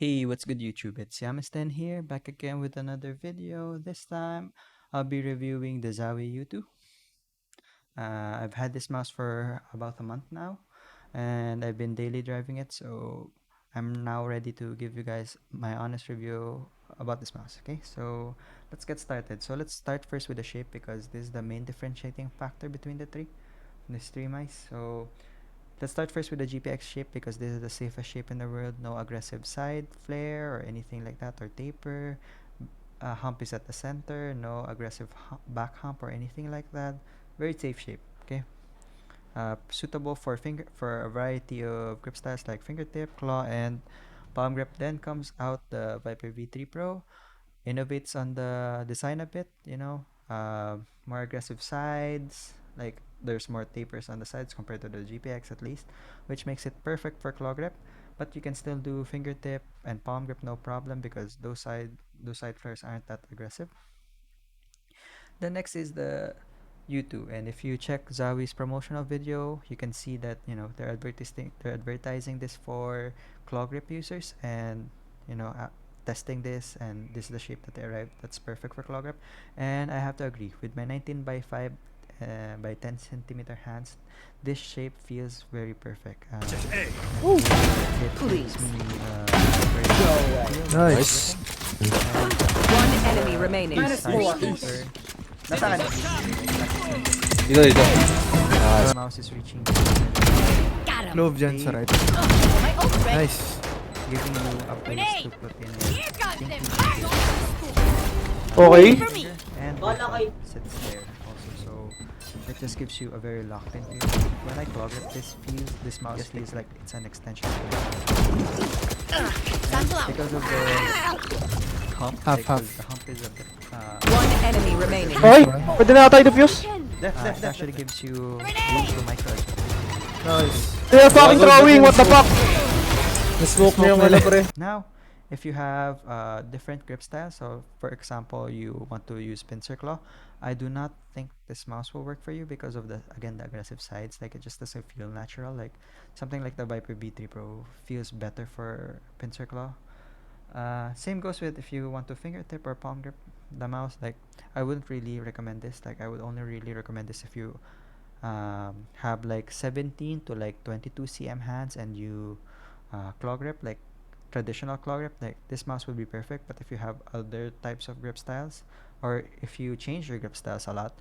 Hey, what's good YouTube? It's Yamistan here, back again with another video. This time, I'll be reviewing the Zowie U2. I've had this mouse for about a month now, and I've been daily driving it, so I'm now ready to give you guys my honest review about this mouse. Okay, so let's get started. So let's start first with the shape because this is the main differentiating factor between these three mice. So let's start first with the GPX shape because this is the safest shape in the world. No aggressive side flare or anything like that or taper. Hump is at the center. No aggressive back hump or anything like that. Very safe shape. Okay. Suitable for a variety of grip styles like fingertip, claw, and palm grip. Then comes out the Viper V3 Pro. Innovates on the design a bit, more aggressive sides, like there's more tapers on the sides compared to the GPX at least, which makes it perfect for claw grip. But you can still do fingertip and palm grip no problem because those side flares aren't that aggressive. The next is the U2, and if you check Zawie's promotional video, you can see that they're advertising this for claw grip users, and testing this, and this is the shape that they arrived. That's perfect for claw grip, and I have to agree with my 19 by 5 by 10 centimeter hands. This shape feels very perfect. It Please. gives me Go away. very Nice. One enemy remaining. Minus four. Nasaan? Dito. The mouse is reaching Got him. Clove dyan sa right. My ult ready. Nice. giving you a place to put in your thinking Okay. and sits there also, so it just gives you a very locked in feel. When I clog it, this mouse feels like it's an extension of it. Because of the hump, Half. the hump is a bit One enemy remaining. Ay! Pwede na ata i-defuse? it actually gives you room to micro adjust. Nice. They're fucking throwing! What the fuck? Na-smoke mo yung pre. Now, if you have different grip styles, so for example, you want to use pincer claw, I do not think this mouse will work for you because of the aggressive sides. Like it just doesn't feel natural. Like something like the Viper B3 Pro feels better for pincer claw. Same goes with if you want to fingertip or palm grip the mouse. Like I wouldn't really recommend this. Like I would only really recommend this if you have like 17 to like 22 cm hands and you claw grip, like traditional claw grip, like this mouse would be perfect. But if you have other types of grip styles, or if you change your grip styles a lot,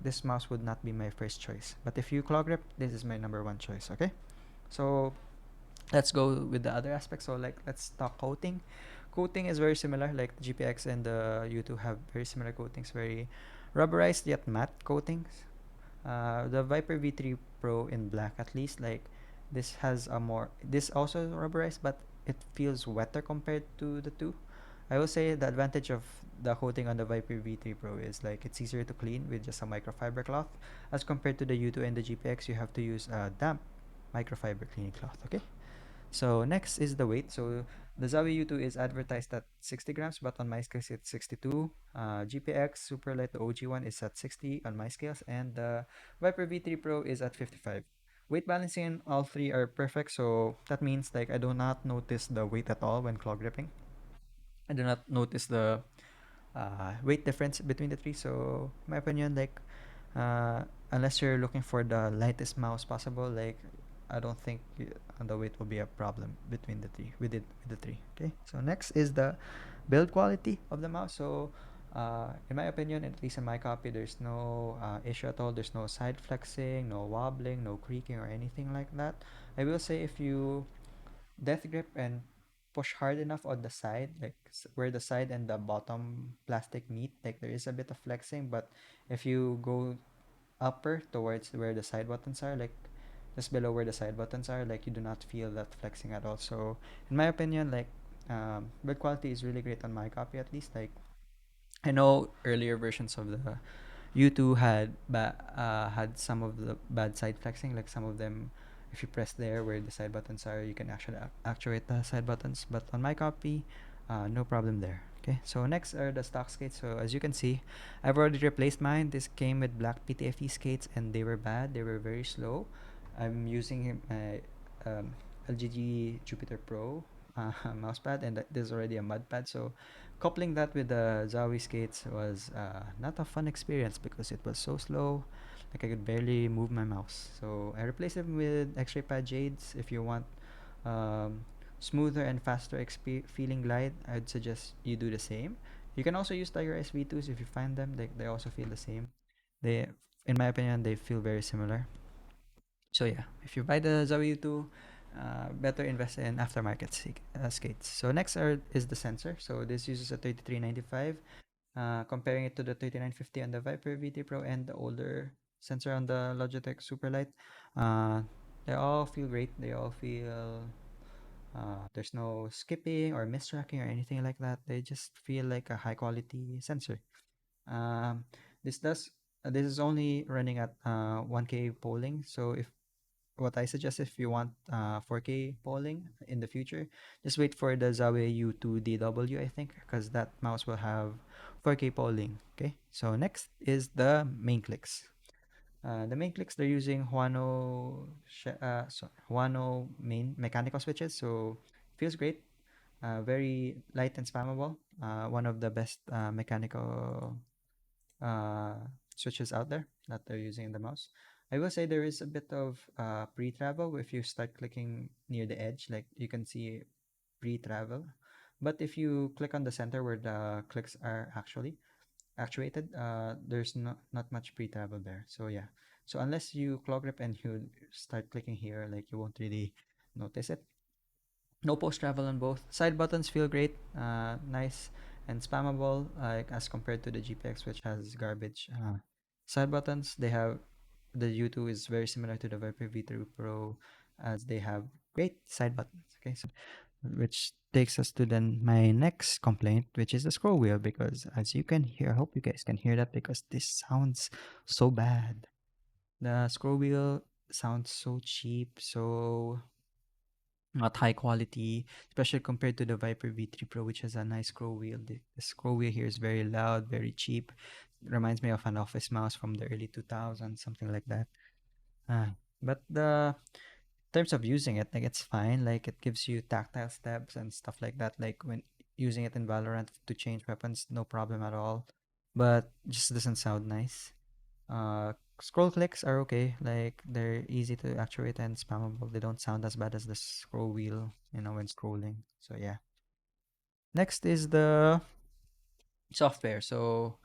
this mouse would not be my first choice. But if you claw grip, this is my number one choice. Okay, so let's go with the other aspects. So like let's talk coating. Coating is very similar. Like the GPX and the U2 have very similar coatings, very rubberized yet matte coatings. The Viper V3 Pro in black, at least, like this also rubberized, but it feels wetter compared to the two. I will say the advantage of the coating on the Viper V3 Pro is like it's easier to clean with just a microfiber cloth, as compared to the U2 and the GPX. You have to use a damp microfiber cleaning cloth. Okay. So next is the weight. So the Zowie U2 is advertised at 60 grams, but on my scales it's 62. GPX Super Light, the OG one, is at 60 on my scales, and the Viper V3 Pro is at 55. Weight balancing in all three are perfect, so that means like I do not notice the weight at all when claw gripping. I do not notice the weight difference between the three. So in my opinion, like unless you're looking for the lightest mouse possible, like I don't think the weight will be a problem between the three with the three. Okay, so next is the build quality of the mouse. So in my opinion, at least in my copy, there's no issue at all. There's no side flexing, no wobbling, no creaking or anything like that. I will say if you death grip and push hard enough on the side, like where the side and the bottom plastic meet, like there is a bit of flexing. But if you go upper towards where the side buttons are, like just below where the side buttons are, like you do not feel that flexing at all. So in my opinion, like build quality is really great on my copy, at least. Like I know earlier versions of the U2 had some of the bad side flexing, like some of them, if you press there where the side buttons are, you can actually actuate the side buttons. But on my copy, no problem there. Okay, so next are the stock skates. So as you can see, I've already replaced mine. This came with black PTFE skates, and they were bad. They were very slow. I'm using my LGG Jupiter Pro mouse pad, and there's already a mud pad. So coupling that with the Zowie skates was not a fun experience because it was so slow. Like I could barely move my mouse. So I replaced them with X-ray pad Jades. If you want um, smoother and faster feeling glide, I'd suggest you do the same. You can also use Tiger SV2s if you find them. They also feel the same. They, in my opinion, they feel very similar. So yeah, if you buy the Zowie U2, better invest in aftermarket skates. So next is the sensor. So this uses a 3395. Comparing it to the 3950 on the Viper VT Pro and the older sensor on the Logitech Superlight, uh, they all feel great. They all feel there's no skipping or mistracking or anything like that. They just feel like a high quality sensor. Um, this does this is only running at 1K polling. So if what I suggest, if you want 4K polling in the future, just wait for the Zowie U2 DW, I think, because that mouse will have 4K polling. Okay, so next is the main clicks. The main clicks, they're using Huano main mechanical switches, so feels great. Very light and spammable. One of the best mechanical uh, switches out there that they're using in the mouse. I will say there is a bit of pre-travel if you start clicking near the edge, like you can see pre-travel. But if you click on the center where the clicks are actually actuated, there's not much pre-travel there. So yeah. So unless you claw grip and you start clicking here, like you won't really notice it. No post travel on both. Side buttons feel great, nice and spammable, like as compared to the GPX, which has garbage side buttons. They have the U2 is very similar to the Viper V3 Pro, as they have great side buttons. Okay, so which takes us to then my next complaint, which is the scroll wheel, because as you can hear, I hope you guys can hear that because this sounds so bad. The scroll wheel sounds so cheap, so not high quality, especially compared to the Viper V3 Pro, which has a nice scroll wheel. The scroll wheel here is very loud, very cheap. It reminds me of an office mouse from the early 2000s, something like that. But the in terms of using it, like it's fine. Like it gives you tactile steps and stuff like that. Like when using it in Valorant to change weapons, no problem at all. But just doesn't sound nice. Scroll clicks are okay. Like they're easy to actuate and spammable. They don't sound as bad as the scroll wheel, when scrolling. So yeah. Next is the software. So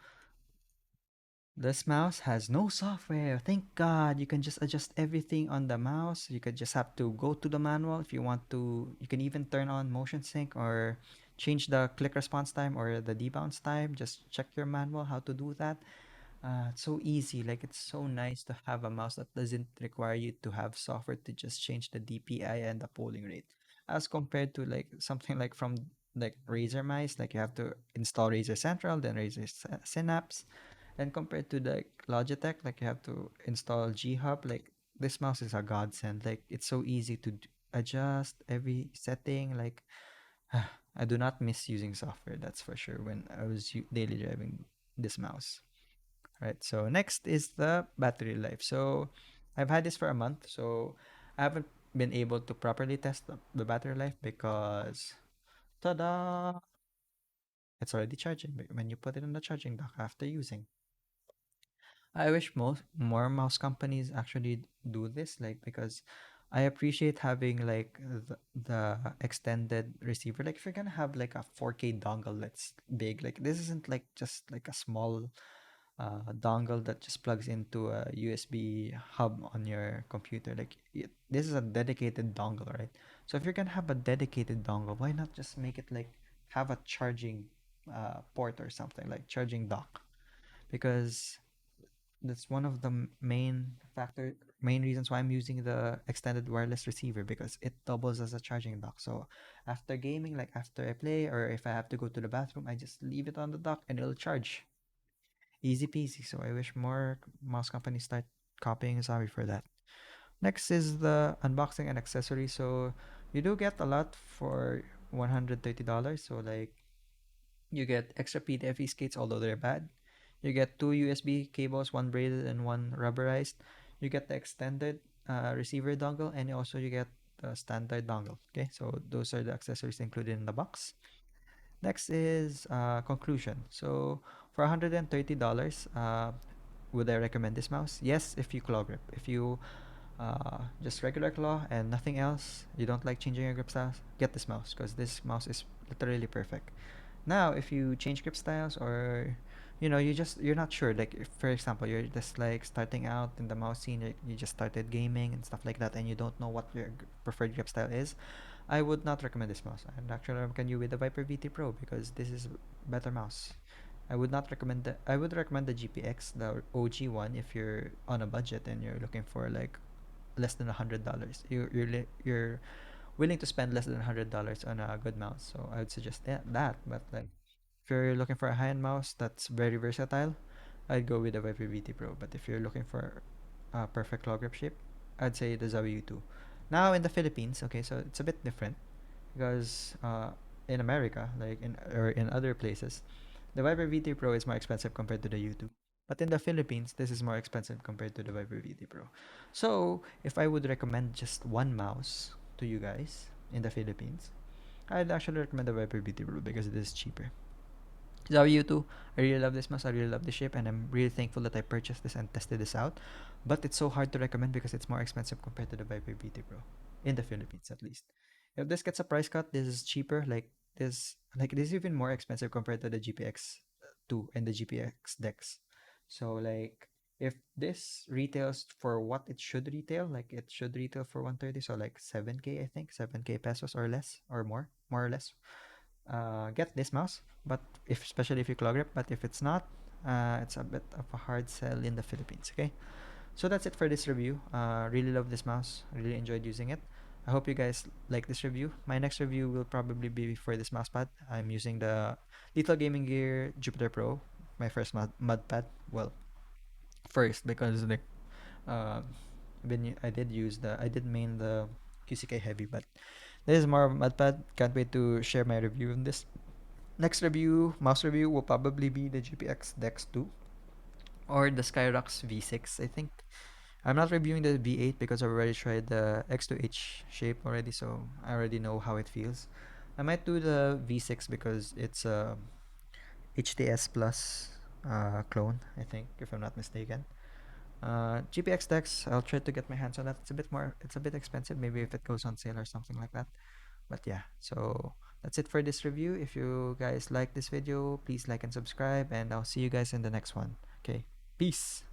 this mouse has no software. Thank God. You can just adjust everything on the mouse. You could just have to go to the manual if you want to. You can even turn on motion sync or change the click response time or the debounce time. Just check your manual how to do that. It's so easy. Like it's so nice to have a mouse that doesn't require you to have software to just change the DPI and the polling rate, as compared to like something like from like Razer mice. Like you have to install Razer Central, then Razer Synapse, and compared to like Logitech, like you have to install G Hub. Like this mouse is a godsend. Like it's so easy to adjust every setting. Like I do not miss using software. That's for sure. When I was daily driving this mouse. Right. So next is the battery life. So I've had this for a month, so I haven't been able to properly test the battery life because ta-da, it's already charging when you put it on the charging dock after using. I wish more mouse companies actually do this, like because I appreciate having like the extended receiver. Like if you're gonna have like a 4K dongle that's big, like this isn't like just like a small dongle that just plugs into a USB hub on your computer. Like this is a dedicated dongle, right? So if you're gonna have a dedicated dongle, why not just make it like have a charging port or something like charging dock? Because that's one of the main reasons why I'm using the extended wireless receiver, because it doubles as a charging dock. So after gaming, like after I play or if I have to go to the bathroom, I just leave it on the dock and it'll charge. Easy peasy. So I wish more mouse companies start copying Zowie for that. Next is the unboxing and accessories. So you do get a lot for $130. So like you get extra PTFE skates, although they're bad. You get two USB cables, one braided and one rubberized. You get the extended receiver dongle, and also you get the standard dongle. Okay, so those are the accessories included in the box. Next is conclusion. So for $130, would I recommend this mouse? Yes, if you claw grip. If you just regular claw and nothing else, you don't like changing your grip styles, get this mouse because this mouse is literally perfect. Now, if you change grip styles or you're not sure, like if, for example, you're just like starting out in the mouse scene, you just started gaming and stuff like that, and you don't know what your preferred grip style is, I would not recommend this mouse. I'd actually recommend you with the Viper VT Pro because this is better mouse. I would not recommend the. I would recommend the GPX, the OG one, if you're on a budget and you're looking for like less than $100. You're willing to spend less than $100 on a good mouse. So I would suggest that. But like, if you're looking for a high-end mouse that's very versatile, I'd go with the Viper VT Pro. But if you're looking for a perfect claw grip shape, I'd say the Zowie U2. Now in the Philippines, okay, so it's a bit different because in America, like in or in other places, the Viper VT Pro is more expensive compared to the U2. But in the Philippines, this is more expensive compared to the Viper VT Pro. So, if I would recommend just one mouse to you guys in the Philippines, I'd actually recommend the Viper VT Pro because it is cheaper. So you too. I really love this mask. I really love the shape, and I'm really thankful that I purchased this and tested this out. But it's so hard to recommend because it's more expensive compared to the Viper BT Pro in the Philippines, at least. If this gets a price cut, this is cheaper. This is even more expensive compared to the GPX two and the GPX Dex. So like, if this retails for what it should retail, like it should retail for 130, so like 7K, I think 7K pesos or less or more or less, get this mouse. But if especially if you claw grip, but if it's not, it's a bit of a hard sell in the Philippines. Okay, so that's it for this review. Really love this mouse. Really enjoyed using it. I hope you guys like this review. My next review will probably be for this mousepad. I'm using the Lethal Gaming Gear Jupiter Pro, my first mud pad. Well, first because like I did main the QCK heavy, but this is more of a mud pad. Can't wait to share my review on this. Next review, mouse review, will probably be the GPX Dex 2 or the Skyrox V6, I think. I'm not reviewing the V8 because I already tried the X2H shape already, so I already know how it feels. I might do the V6 because it's a HTS Plus clone, I think, if I'm not mistaken. GPX Dex, I'll try to get my hands on that. It's a bit expensive, maybe if it goes on sale or something like that. But yeah, so that's it for this review. If you guys like this video, please like and subscribe, and I'll see you guys in the next one. Okay, peace.